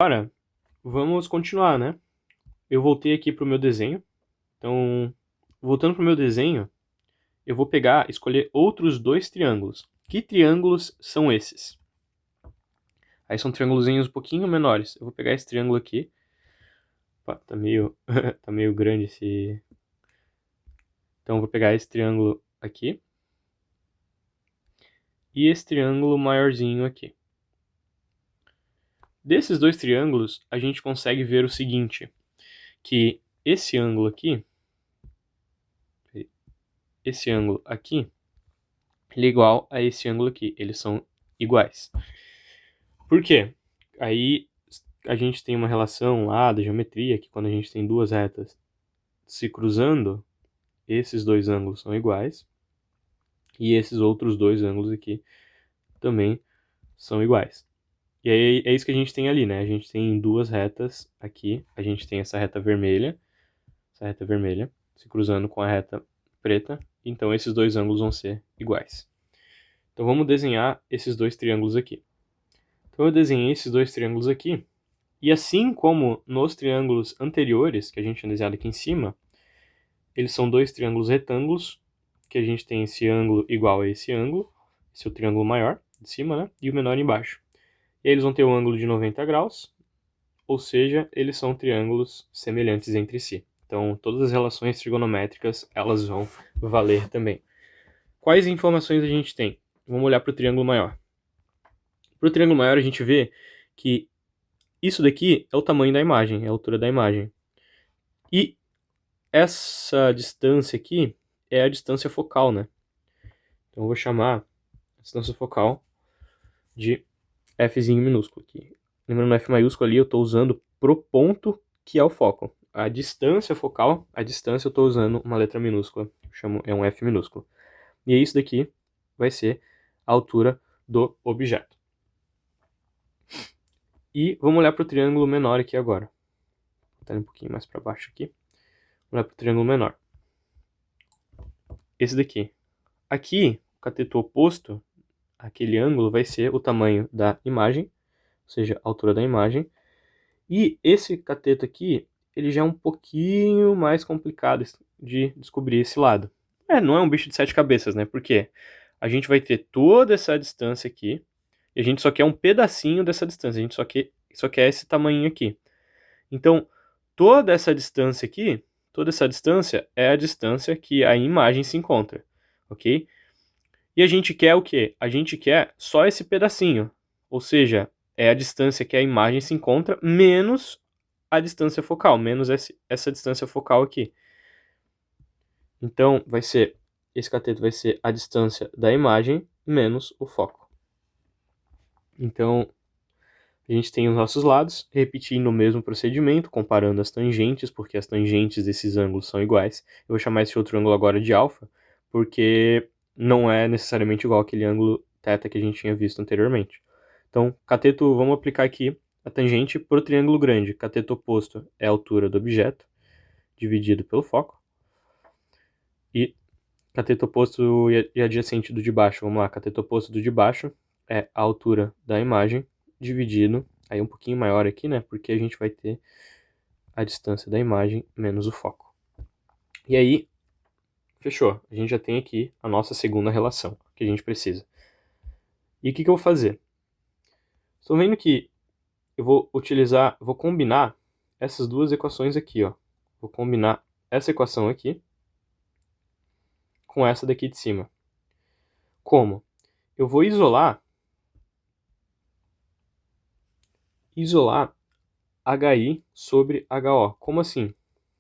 Agora, vamos continuar, né? Eu voltei aqui para o meu desenho. Então, voltando para o meu desenho, eu vou escolher outros dois triângulos. Que triângulos são esses? Aí são triângulozinhos um pouquinho menores. Eu vou pegar esse triângulo aqui. Opa, tá meio, tá meio grande esse... Então, eu vou pegar esse triângulo aqui. E esse triângulo maiorzinho aqui. Desses dois triângulos, a gente consegue ver o seguinte, que esse ângulo aqui, ele é igual a esse ângulo aqui, eles são iguais. Por quê? Aí a gente tem uma relação lá da geometria, que quando a gente tem duas retas se cruzando, esses dois ângulos são iguais, e esses outros dois ângulos aqui também são iguais. E aí é isso que a gente tem ali, né? A gente tem duas retas aqui, a gente tem essa reta vermelha se cruzando com a reta preta, então esses dois ângulos vão ser iguais. Então vamos desenhar esses dois triângulos aqui. Então eu desenhei esses dois triângulos aqui, e assim como nos triângulos anteriores, que a gente tinha desenhado aqui em cima, eles são dois triângulos retângulos, que a gente tem esse ângulo igual a esse ângulo, esse é o triângulo maior de cima, né? E o menor embaixo. E aí eles vão ter um ângulo de 90 graus, ou seja, eles são triângulos semelhantes entre si. Então, todas as relações trigonométricas, elas vão valer também. Quais informações a gente tem? Vamos olhar para o triângulo maior. Para o triângulo maior, a gente vê que isso daqui é o tamanho da imagem, é a altura da imagem. E essa distância aqui é a distância focal, né? Então, eu vou chamar a distância focal de Fzinho minúsculo aqui. Lembrando, no F maiúsculo ali, eu estou usando pro ponto que é o foco. A distância focal, a distância eu estou usando uma letra minúscula, é um F minúsculo. E isso daqui vai ser a altura do objeto. E vamos olhar para o triângulo menor aqui agora. Vou botar um pouquinho mais para baixo aqui. Vamos olhar para o triângulo menor. Esse daqui. Aqui, o cateto oposto, aquele ângulo vai ser o tamanho da imagem, ou seja, a altura da imagem. E esse cateto aqui, ele já é um pouquinho mais complicado de descobrir esse lado. Não é um bicho de sete cabeças, né? Porque a gente vai ter toda essa distância aqui, e a gente só quer um pedacinho dessa distância, a gente só quer esse tamanho aqui. Então, toda essa distância aqui, toda essa distância é a distância que a imagem se encontra, ok? E a gente quer o quê? A gente quer só esse pedacinho, ou seja, é a distância que a imagem se encontra menos a distância focal, menos essa distância focal aqui. Então, esse cateto vai ser a distância da imagem menos o foco. Então, a gente tem os nossos lados, repetindo o mesmo procedimento, comparando as tangentes, porque as tangentes desses ângulos são iguais. Eu vou chamar esse outro ângulo agora de alfa, porque não é necessariamente igual aquele ângulo θ que a gente tinha visto anteriormente. Então, cateto, vamos aplicar aqui a tangente para o triângulo grande. Cateto oposto é a altura do objeto, dividido pelo foco. E cateto oposto e adjacente do de baixo, vamos lá, cateto oposto do de baixo é a altura da imagem, dividido, aí um pouquinho maior aqui, né, porque a gente vai ter a distância da imagem menos o foco. E aí, fechou. A gente já tem aqui a nossa segunda relação que a gente precisa. E o que eu vou fazer? Estão vendo que eu vou combinar essas duas equações aqui, ó. Vou combinar essa equação aqui com essa daqui de cima. Como? Eu vou isolar HI sobre HO. Como assim?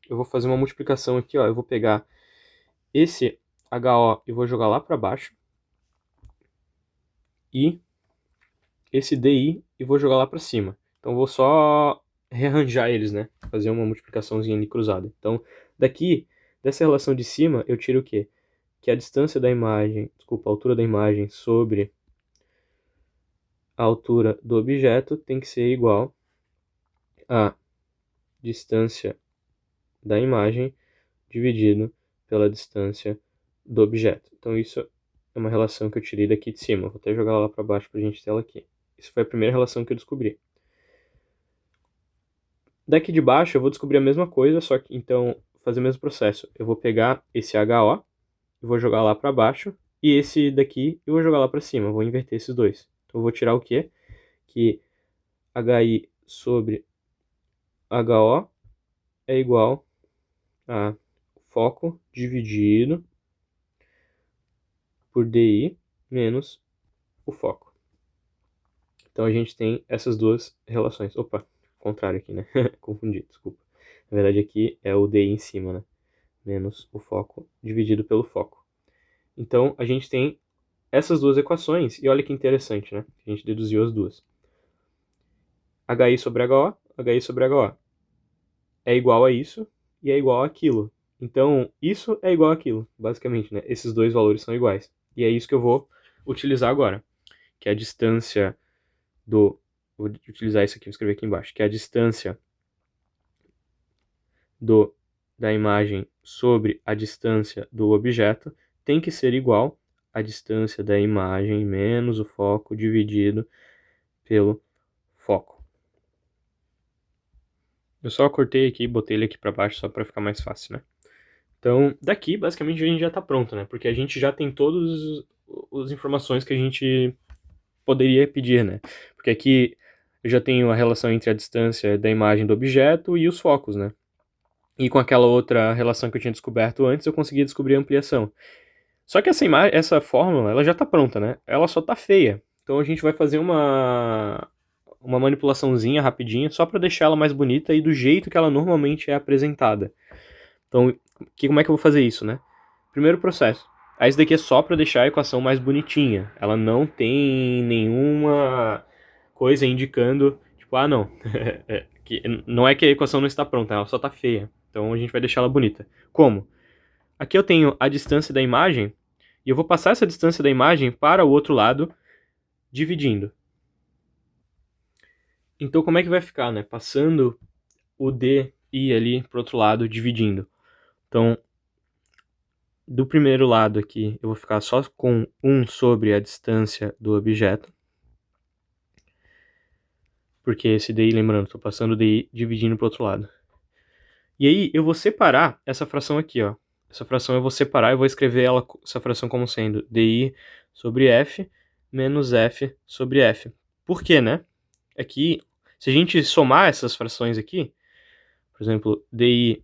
Eu vou fazer uma multiplicação aqui, ó. Eu vou pegar esse HO e vou jogar lá para baixo. E esse DI e vou jogar lá para cima. Então vou só rearranjar eles, né? Fazer uma multiplicaçãozinha ali cruzada. Então, dessa relação de cima, eu tiro o quê? Que a distância da imagem, a altura da imagem sobre a altura do objeto tem que ser igual a distância da imagem dividido pela distância do objeto. Então isso é uma relação que eu tirei daqui de cima. Vou até jogar ela lá para baixo para a gente ter ela aqui. Isso foi a primeira relação que eu descobri. Daqui de baixo eu vou descobrir a mesma coisa, só que então fazer o mesmo processo. Eu vou pegar esse HO, eu vou jogar lá para baixo, e esse daqui eu vou jogar lá para cima, eu vou inverter esses dois. Então eu vou tirar o quê? Que HI sobre HO é igual a foco dividido por DI menos o foco. Então a gente tem essas duas relações. Opa, contrário aqui, né? Confundi, desculpa. Na verdade aqui é o DI em cima, né? Menos o foco dividido pelo foco. Então a gente tem essas duas equações, e olha que interessante, né? A gente deduziu as duas. HI sobre HI sobre HO é igual a isso e é igual àquilo. Então, isso é igual àquilo, basicamente, né? Esses dois valores são iguais. E é isso que eu vou utilizar agora, que é a distância do... Vou utilizar isso aqui, vou escrever aqui embaixo, que é a distância da imagem sobre a distância do objeto tem que ser igual à distância da imagem menos o foco dividido pelo foco. Eu só cortei aqui e botei ele aqui para baixo só para ficar mais fácil, né? Então, daqui, basicamente, a gente já está pronto, né? Porque a gente já tem todas as informações que a gente poderia pedir, né? Porque aqui eu já tenho a relação entre a distância da imagem do objeto e os focos, né? E com aquela outra relação que eu tinha descoberto antes, eu conseguia descobrir a ampliação. Só que essa fórmula, ela já está pronta, né? Ela só está feia. Então a gente vai fazer uma manipulaçãozinha rapidinha, só para deixar ela mais bonita e do jeito que ela normalmente é apresentada. Então, como é que eu vou fazer isso, né? Primeiro processo. Aí isso daqui é só para deixar a equação mais bonitinha. Ela não tem nenhuma coisa indicando, tipo, ah, não. Que não é que a equação não está pronta, ela só está feia. Então a gente vai deixar ela bonita. Como? Aqui eu tenho a distância da imagem e eu vou passar essa distância da imagem para o outro lado, dividindo. Então como é que vai ficar, né? Passando o DI ali para o outro lado, dividindo. Então, do primeiro lado aqui, eu vou ficar só com 1 sobre a distância do objeto. Porque esse DI, lembrando, estou passando o DI dividindo para o outro lado. E aí eu vou separar essa fração aqui, ó. Essa fração eu vou separar e vou escrever essa fração como sendo DI sobre F menos F sobre F. Por quê, né? Aqui, se a gente somar essas frações aqui, por exemplo, DI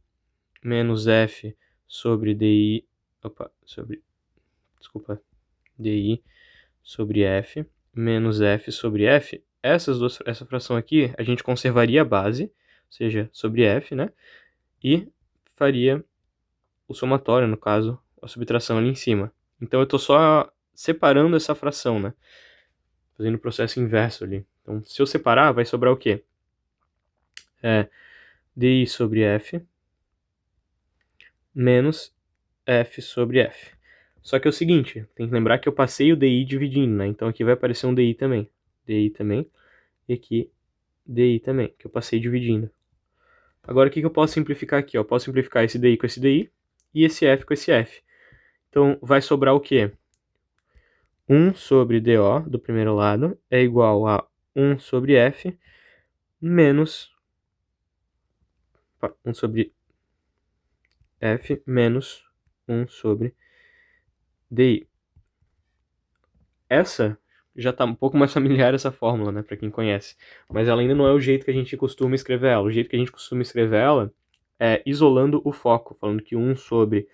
menos F sobre DI... Opa, sobre... Desculpa. DI sobre F menos F sobre F, essa fração aqui, a gente conservaria a base, ou seja, sobre F, né? E faria o somatório, no caso, a subtração ali em cima. Então eu estou só separando essa fração, né? Fazendo o processo inverso ali. Então, se eu separar, vai sobrar o quê? DI sobre F menos F sobre F. Só que é o seguinte, tem que lembrar que eu passei o DI dividindo, né? Então aqui vai aparecer um DI também. DI também. E aqui DI também, que eu passei dividindo. Agora o que eu posso simplificar aqui? Eu posso simplificar esse DI com esse DI e esse F com esse F. Então vai sobrar o quê? 1 sobre DO do primeiro lado é igual a 1 sobre F menos 1 sobre F menos 1 sobre DI. Essa já está um pouco mais familiar essa fórmula, né, para quem conhece. Mas ela ainda não é o jeito que a gente costuma escrever ela. O jeito que a gente costuma escrever ela é isolando o foco, falando que 1 sobre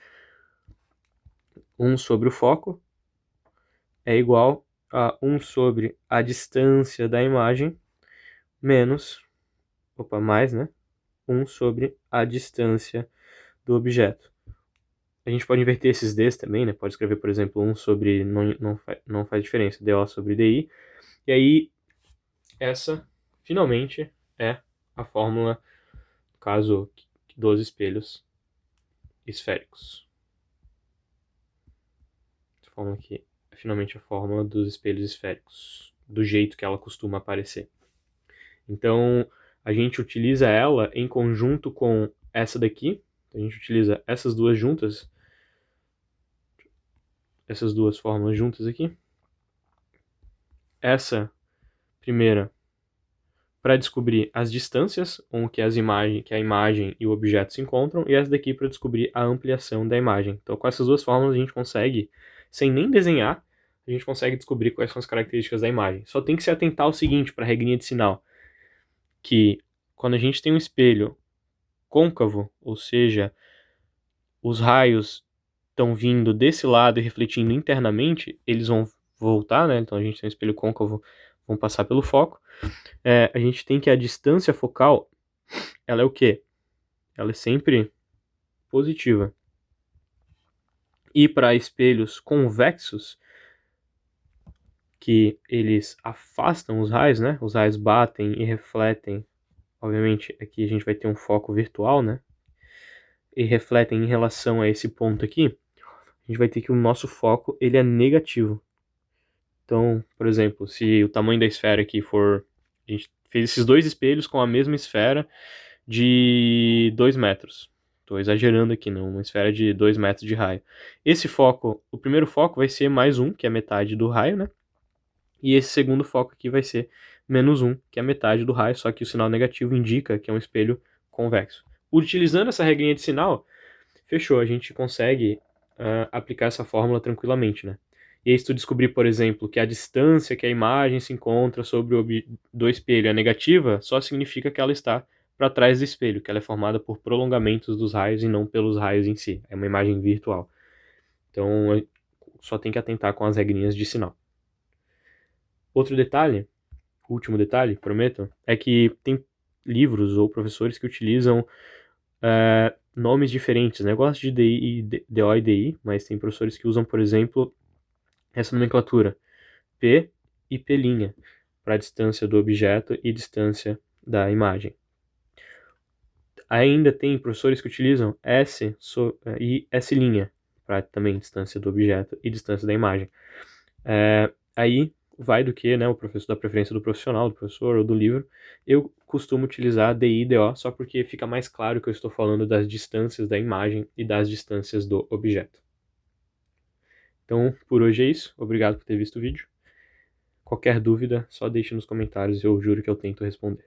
o foco é igual a 1 sobre a distância da imagem menos, mais, né? 1 sobre a distância do objeto. A gente pode inverter esses Ds também, né? Pode escrever, por exemplo, 1 sobre, não faz diferença, DO sobre DI. E aí, essa, finalmente, é a fórmula, no caso, dos espelhos esféricos. Essa fórmula aqui é finalmente a fórmula dos espelhos esféricos, do jeito que ela costuma aparecer. Então, a gente utiliza ela em conjunto com essa daqui. A gente utiliza essas duas juntas, essas duas fórmulas juntas aqui. Essa primeira para descobrir as distâncias com que a imagem e o objeto se encontram, e essa daqui para descobrir a ampliação da imagem. Então, com essas duas fórmulas, a gente consegue, sem nem desenhar, a gente consegue descobrir quais são as características da imagem. Só tem que se atentar ao seguinte, para a regrinha de sinal, que quando a gente tem um espelho côncavo, ou seja, os raios estão vindo desse lado e refletindo internamente, eles vão voltar, né? Então a gente tem um espelho côncavo, vão passar pelo foco. A gente tem que a distância focal, ela é o quê? Ela é sempre positiva. E para espelhos convexos, que eles afastam os raios, né? Os raios batem e refletem. Obviamente, aqui a gente vai ter um foco virtual, né? E refletem em relação a esse ponto aqui. A gente vai ter que o nosso foco, ele é negativo. Então, por exemplo, se o tamanho da esfera aqui for... A gente fez esses dois espelhos com a mesma esfera de 2 metros. Estou exagerando aqui, não, uma esfera de 2 metros de raio. Esse foco, o primeiro foco vai ser mais 1, que é metade do raio, né? E esse segundo foco aqui vai ser menos 1, que é metade do raio, só que o sinal negativo indica que é um espelho convexo. Utilizando essa regrinha de sinal, fechou, a gente consegue aplicar essa fórmula tranquilamente, né? E aí se tu descobrir, por exemplo, que a distância que a imagem se encontra sobre do espelho é negativa, só significa que ela está para trás do espelho, que ela é formada por prolongamentos dos raios e não pelos raios em si. É uma imagem virtual. Então, só tem que atentar com as regrinhas de sinal. Outro detalhe, último detalhe, prometo, é que tem livros ou professores que utilizam nomes diferentes, né? Eu gosto de DO e DI, mas tem professores que usam, por exemplo, essa nomenclatura, P e P', para a distância do objeto e distância da imagem. Ainda tem professores que utilizam S e S', para também distância do objeto e distância da imagem. Aí vai do que, né, o professor, da preferência do profissional, do professor ou do livro. Eu costumo utilizar DI e DO só porque fica mais claro que eu estou falando das distâncias da imagem e das distâncias do objeto. Então, por hoje é isso. Obrigado por ter visto o vídeo. Qualquer dúvida, só deixe nos comentários, eu juro que eu tento responder.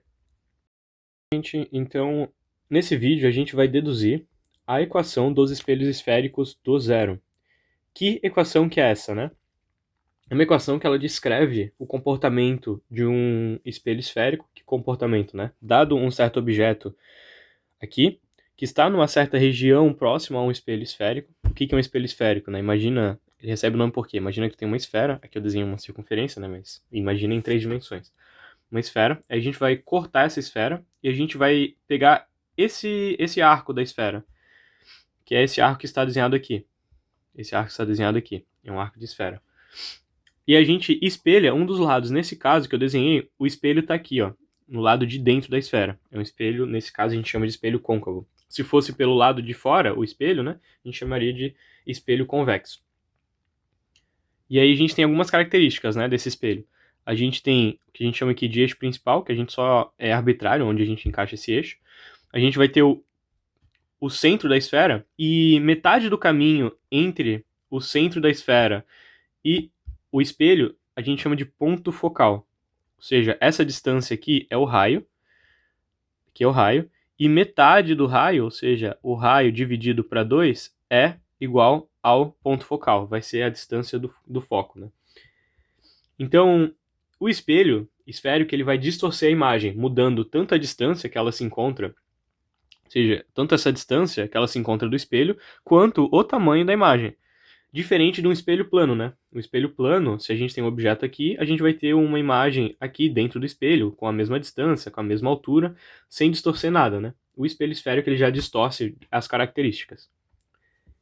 Então, nesse vídeo a gente vai deduzir a equação dos espelhos esféricos do zero. Que equação que é essa, né? É uma equação que ela descreve o comportamento de um espelho esférico. Que comportamento, né? Dado um certo objeto aqui, que está numa certa região próxima a um espelho esférico. O que é um espelho esférico, né? Imagina, ele recebe o nome por quê? Imagina que tem uma esfera, aqui eu desenho uma circunferência, né? Mas imagina em 3 dimensões. Uma esfera, aí a gente vai cortar essa esfera e a gente vai pegar esse arco da esfera, que é esse arco que está desenhado aqui. Esse arco que está desenhado aqui, é um arco de esfera. E a gente espelha um dos lados. Nesse caso que eu desenhei, o espelho está aqui, ó, no lado de dentro da esfera. É um espelho, nesse caso a gente chama de espelho côncavo. Se fosse pelo lado de fora, o espelho, né, a gente chamaria de espelho convexo. E aí a gente tem algumas características, né, desse espelho. A gente tem o que a gente chama aqui de eixo principal, que a gente só é arbitrário, onde a gente encaixa esse eixo. A gente vai ter o centro da esfera, e metade do caminho entre o centro da esfera e o espelho a gente chama de ponto focal. Ou seja, essa distância aqui é o raio, e metade do raio, ou seja, o raio dividido para 2, é igual ao ponto focal, vai ser a distância do foco, né? Então, o espelho esférico ele vai distorcer a imagem, mudando tanto a distância que ela se encontra, ou seja, tanto essa distância que ela se encontra do espelho, quanto o tamanho da imagem. Diferente de um espelho plano, né? Um espelho plano, se a gente tem um objeto aqui, a gente vai ter uma imagem aqui dentro do espelho, com a mesma distância, com a mesma altura, sem distorcer nada, né? O espelho esférico ele já distorce as características.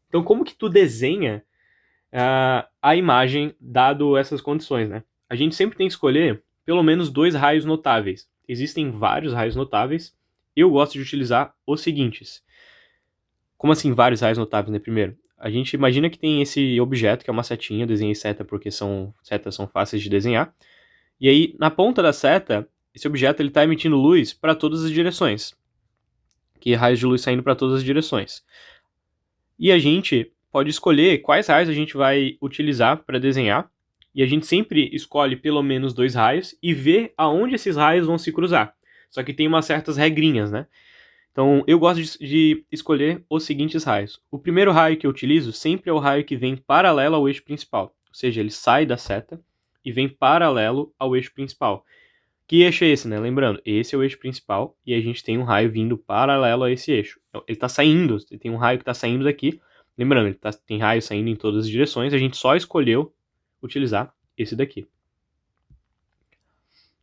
Então, como que tu desenha a imagem dado essas condições, né? A gente sempre tem que escolher pelo menos 2 raios notáveis. Existem vários raios notáveis. Eu gosto de utilizar os seguintes. Como assim vários raios notáveis, né? Primeiro, a gente imagina que tem esse objeto, que é uma setinha, eu desenhei seta porque setas são fáceis de desenhar. E aí, na ponta da seta, esse objeto está emitindo luz para todas as direções. Que é raios de luz saindo para todas as direções. E a gente pode escolher quais raios a gente vai utilizar para desenhar. E a gente sempre escolhe pelo menos 2 raios e vê aonde esses raios vão se cruzar. Só que tem umas certas regrinhas, né? Então, eu gosto de escolher os seguintes raios. O primeiro raio que eu utilizo sempre é o raio que vem paralelo ao eixo principal. Ou seja, ele sai da seta e vem paralelo ao eixo principal. Que eixo é esse, né? Lembrando, esse é o eixo principal e a gente tem um raio vindo paralelo a esse eixo. Então, ele está saindo, tem um raio que está saindo daqui. Lembrando, tem raio saindo em todas as direções, a gente só escolheu utilizar esse daqui.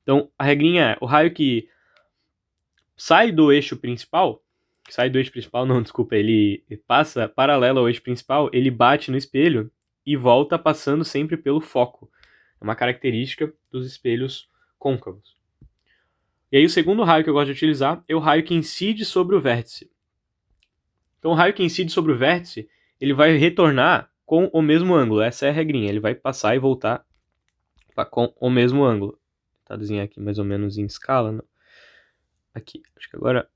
Então, a regrinha é, o raio que sai do eixo principal, ele passa paralelo ao eixo principal, ele bate no espelho e volta passando sempre pelo foco. É uma característica dos espelhos côncavos. E aí o segundo raio que eu gosto de utilizar é o raio que incide sobre o vértice. Então o raio que incide sobre o vértice, ele vai retornar com o mesmo ângulo. Essa é a regrinha, ele vai passar e voltar com o mesmo ângulo. Tá desenhando aqui mais ou menos em escala, não? Aqui, acho que agora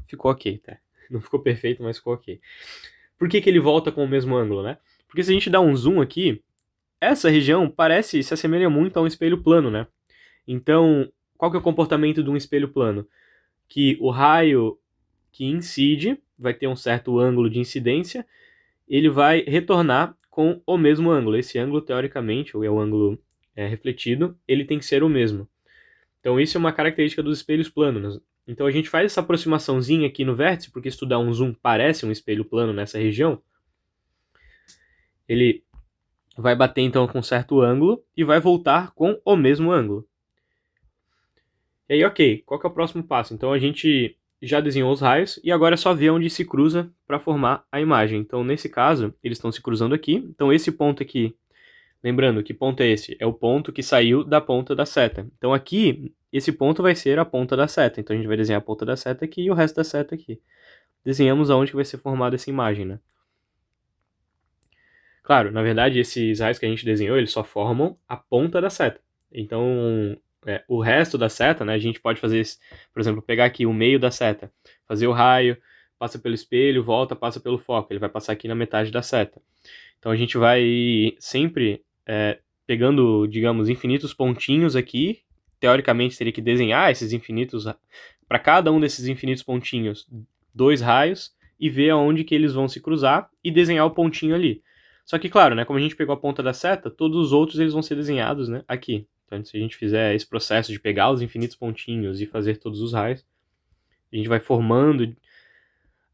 ficou ok, tá? Não ficou perfeito, mas ficou ok. Por que ele volta com o mesmo ângulo, né? Porque se a gente dá um zoom aqui, essa região se assemelha muito a um espelho plano, né? Então, qual que é o comportamento de um espelho plano? Que o raio que incide vai ter um certo ângulo de incidência, ele vai retornar com o mesmo ângulo. Esse ângulo, teoricamente, ou é o ângulo refletido, ele tem que ser o mesmo. Então, isso é uma característica dos espelhos planos. Então, a gente faz essa aproximaçãozinha aqui no vértice, porque se tu dá um zoom, parece um espelho plano nessa região. Ele vai bater, então, com um certo ângulo e vai voltar com o mesmo ângulo. E aí, ok, qual que é o próximo passo? Então, a gente já desenhou os raios e agora é só ver onde se cruza para formar a imagem. Então, nesse caso, eles estão se cruzando aqui. Então, esse ponto aqui, lembrando, que ponto é esse? É o ponto que saiu da ponta da seta. Então, aqui, esse ponto vai ser a ponta da seta. Então, a gente vai desenhar a ponta da seta aqui e o resto da seta aqui. Desenhamos aonde que vai ser formada essa imagem, né? Claro, na verdade, esses raios que a gente desenhou, eles só formam a ponta da seta. Então, o resto da seta, né, a gente pode fazer, por exemplo, pegar aqui o meio da seta, fazer o raio, passa pelo espelho, volta, passa pelo foco, ele vai passar aqui na metade da seta. Então a gente vai sempre pegando, digamos, infinitos pontinhos aqui, teoricamente teria que desenhar esses infinitos, para cada um desses infinitos pontinhos, 2 raios, e ver aonde que eles vão se cruzar e desenhar o pontinho ali. Só que, claro, né, como a gente pegou a ponta da seta, todos os outros eles vão ser desenhados, né, aqui. Então, se a gente fizer esse processo de pegar os infinitos pontinhos e fazer todos os raios, a gente vai formando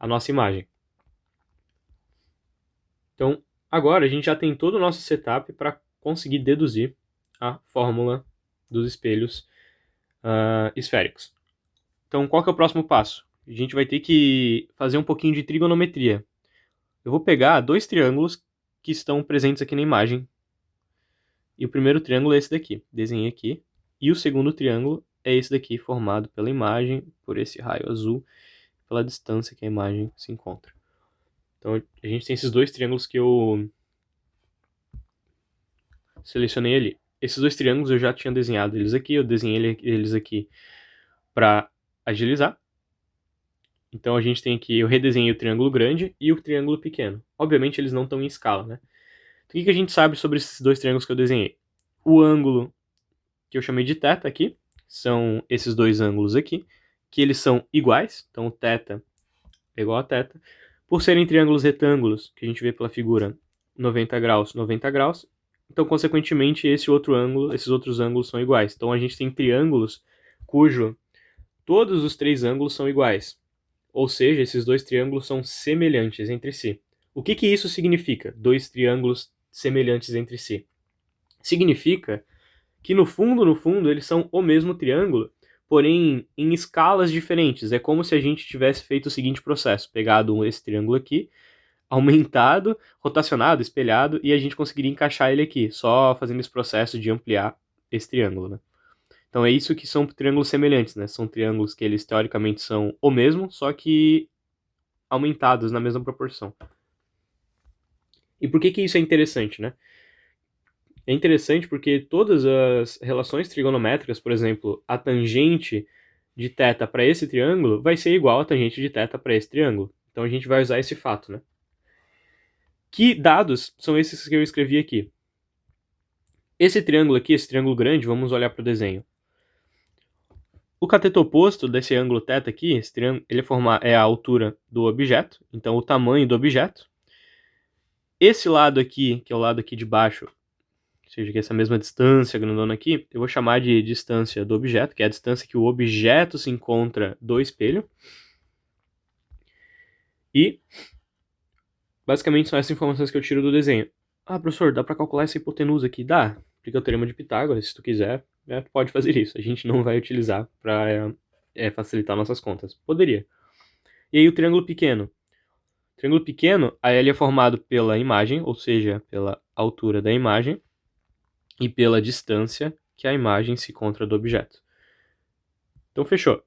a nossa imagem. Então, agora a gente já tem todo o nosso setup para conseguir deduzir a fórmula dos espelhos esféricos. Então, qual que é o próximo passo? A gente vai ter que fazer um pouquinho de trigonometria. Eu vou pegar 2 triângulos que estão presentes aqui na imagem. E o primeiro triângulo é esse daqui, desenhei aqui. E o segundo triângulo é esse daqui, formado pela imagem, por esse raio azul, pela distância que a imagem se encontra. Então a gente tem esses 2 triângulos que eu selecionei ali. Esses 2 triângulos eu já tinha desenhado eles aqui, eu desenhei eles aqui para agilizar. Então a gente tem aqui, eu redesenhei o triângulo grande e o triângulo pequeno. Obviamente eles não estão em escala, né? Então, o que a gente sabe sobre esses 2 triângulos que eu desenhei? O ângulo que eu chamei de θ aqui, são esses 2 ângulos aqui, que eles são iguais, então o θ é igual a θ. Por serem triângulos retângulos, que a gente vê pela figura, 90 graus, 90 graus, então consequentemente esses outros ângulos são iguais. Então a gente tem triângulos cujo todos os 3 ângulos são iguais. Ou seja, esses 2 triângulos são semelhantes entre si. O que isso significa? 2 triângulos semelhantes entre si. Significa que no fundo, eles são o mesmo triângulo, porém em escalas diferentes. É como se a gente tivesse feito o seguinte processo, pegado esse triângulo aqui, aumentado, rotacionado, espelhado, e a gente conseguiria encaixar ele aqui, só fazendo esse processo de ampliar esse triângulo, né? Então é isso que são triângulos semelhantes, né? São triângulos que eles teoricamente são o mesmo, só que aumentados na mesma proporção. E por que isso é interessante, né? É interessante porque todas as relações trigonométricas, por exemplo, a tangente de θ para esse triângulo vai ser igual a tangente de θ para esse triângulo. Então a gente vai usar esse fato, né? Que dados são esses que eu escrevi aqui? Esse triângulo aqui, esse triângulo grande, vamos olhar para o desenho. O cateto oposto desse ângulo θ aqui, esse triângulo, ele é a altura do objeto, então o tamanho do objeto. Esse lado aqui, que é o lado aqui de baixo, ou seja, que é essa mesma distância grandona aqui, eu vou chamar de distância do objeto, que é a distância que o objeto se encontra do espelho. E, basicamente, são essas informações que eu tiro do desenho. Ah, professor, dá para calcular essa hipotenusa aqui? Dá. Aplica o teorema de Pitágoras, se tu quiser, tu pode fazer isso. A gente não vai utilizar para facilitar nossas contas. Poderia. E aí o triângulo pequeno. O triângulo pequeno, aí ele é formado pela imagem, ou seja, pela altura da imagem, e pela distância que a imagem se encontra do objeto. Então, fechou.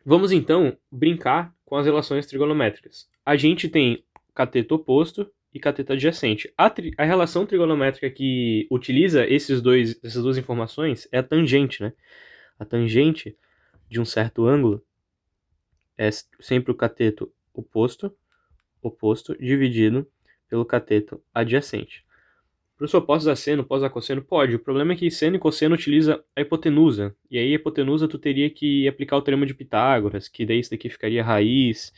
Vamos, então, brincar com as relações trigonométricas. A gente tem cateto oposto e cateto adjacente. A relação trigonométrica que utiliza essas duas informações é a tangente, né? A tangente de um certo ângulo é sempre o cateto oposto, dividido pelo cateto adjacente. Professor, posso usar seno, posso usar cosseno? Pode. O problema é que seno e cosseno utiliza a hipotenusa. E aí a hipotenusa tu teria que aplicar o teorema de Pitágoras, que daí isso daqui ficaria raiz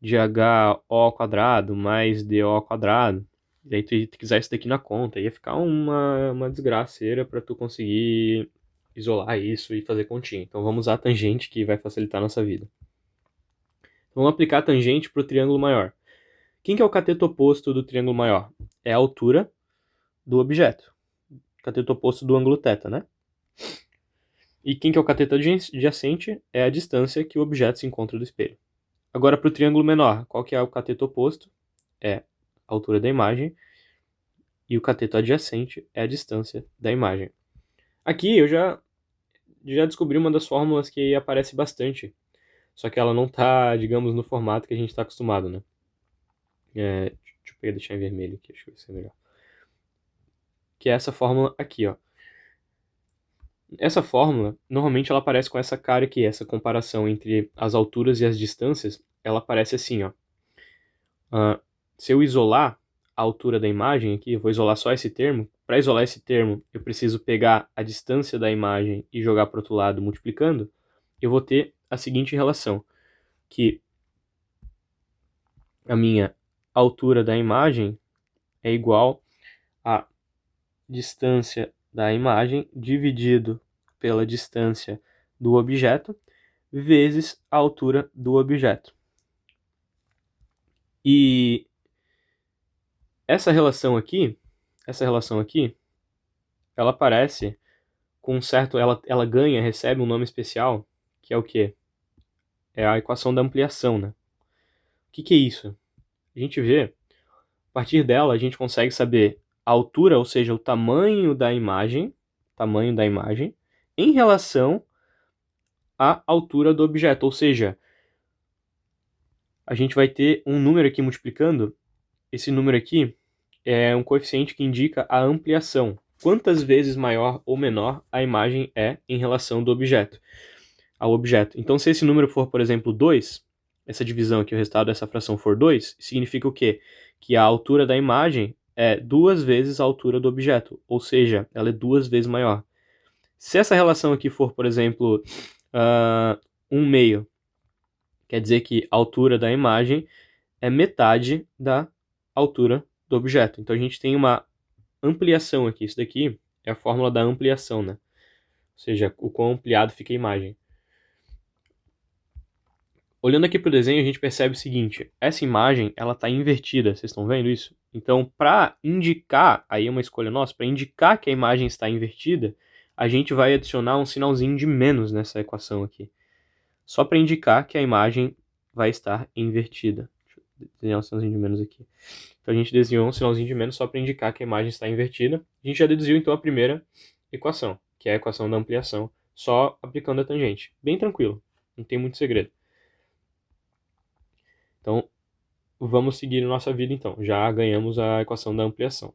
de HO² mais DO². E aí tu quiser isso daqui na conta. Ia ficar uma desgraceira para tu conseguir isolar isso e fazer continha. Então vamos usar a tangente, que vai facilitar a nossa vida. Então, vamos aplicar a tangente para o triângulo maior. Quem que é o cateto oposto do triângulo maior? É a altura do objeto. Cateto oposto do ângulo θ, né? E quem que é o cateto adjacente? É a distância que o objeto se encontra do espelho. Agora, para o triângulo menor, qual que é o cateto oposto? É a altura da imagem. E o cateto adjacente é a distância da imagem. Aqui eu já descobri uma das fórmulas que aparece bastante. Só que ela não está, digamos, no formato que a gente está acostumado, né? Deixa eu deixar em vermelho aqui, acho que vai ser melhor. Que é essa fórmula aqui, ó. Essa fórmula, normalmente ela aparece com essa cara aqui, essa comparação entre as alturas e as distâncias, ela aparece assim, ó. Se eu isolar a altura da imagem aqui, eu vou isolar só esse termo. Para isolar esse termo, eu preciso pegar a distância da imagem e jogar para o outro lado multiplicando. Eu vou ter a seguinte relação, que a minha altura da imagem é igual a distância da imagem dividido pela distância do objeto vezes a altura do objeto. E essa relação aqui, ela aparece com um certo, ela ganha, recebe um nome especial, que é o quê? É a equação da ampliação, né? O que é isso? A gente vê, a partir dela a gente consegue saber a altura, ou seja, o tamanho da imagem, em relação à altura do objeto. Ou seja, a gente vai ter um número aqui multiplicando. Esse número aqui é um coeficiente que indica a ampliação. Quantas vezes maior ou menor a imagem é em relação do objeto ao objeto. Então, se esse número for, por exemplo, 2, essa divisão aqui, o resultado dessa fração for 2, significa o quê? Que a altura da imagem é 2 vezes a altura do objeto, ou seja, ela é 2 vezes maior. Se essa relação aqui for, por exemplo, 1/2, quer dizer que a altura da imagem é metade da altura do objeto. Então a gente tem uma ampliação aqui. Isso daqui é a fórmula da ampliação, né? Ou seja, o quão ampliado fica a imagem. Olhando aqui para o desenho, a gente percebe o seguinte. Essa imagem, ela está invertida. Vocês estão vendo isso? Então, para indicar, aí é uma escolha nossa, para indicar que a imagem está invertida, a gente vai adicionar um sinalzinho de menos nessa equação aqui. Só para indicar que a imagem vai estar invertida. Deixa eu desenhar um sinalzinho de menos aqui. Então a gente desenhou um sinalzinho de menos só para indicar que a imagem está invertida. A gente já deduziu então a primeira equação, que é a equação da ampliação, só aplicando a tangente. Bem tranquilo, não tem muito segredo. Então, vamos seguir nossa vida então. Já ganhamos a equação da ampliação.